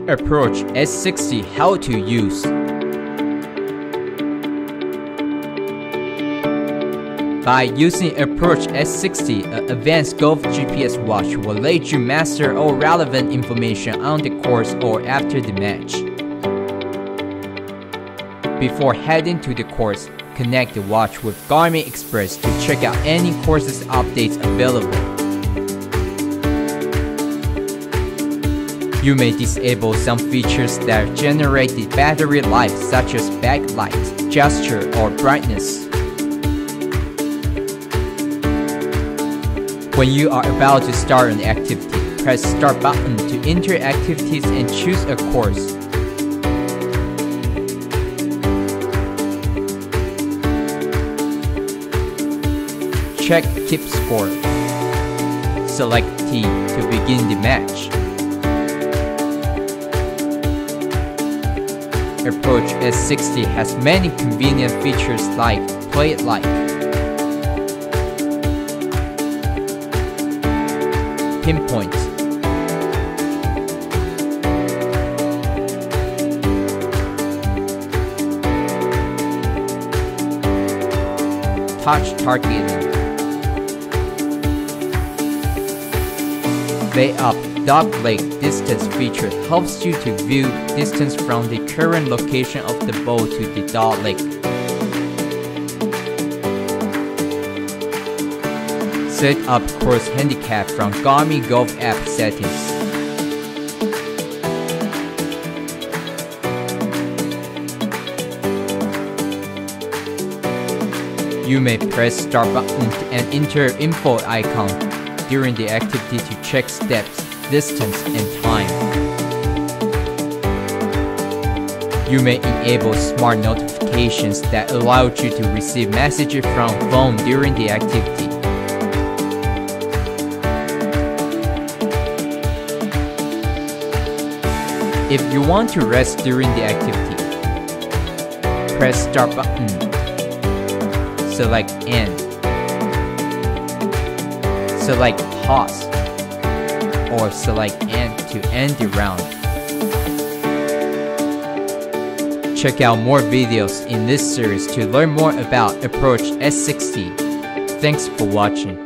Approach S60 How to Use. By using Approach S60, an advanced golf GPS watch will let you master all relevant information on the course or after the match. Before heading to the course, connect the watch with Garmin Express to check out any courses updates available. You may disable some features that generate the battery life, such as backlight, gesture, or brightness. When you are about to start an activity, press Start button to enter activities and choose a course. Check tip score. Select T to begin the match. Approach S60 has many convenient features like Play Like, Pinpoint, Touch Targeting, Lay Up Dog Leg Distance feature helps you to view distance from the current location of the ball to the dog leg. Set up course handicap from Garmin Golf app settings. You may press Start button and enter info icon during the activity to check steps, distance, and time. You may enable smart notifications that allow you to receive messages from phone during the activity. If you want to rest during the activity, press Start button, select End, select Pause, or select End to end the round. Check out more videos in this series to learn more about Approach S60. Thanks for watching.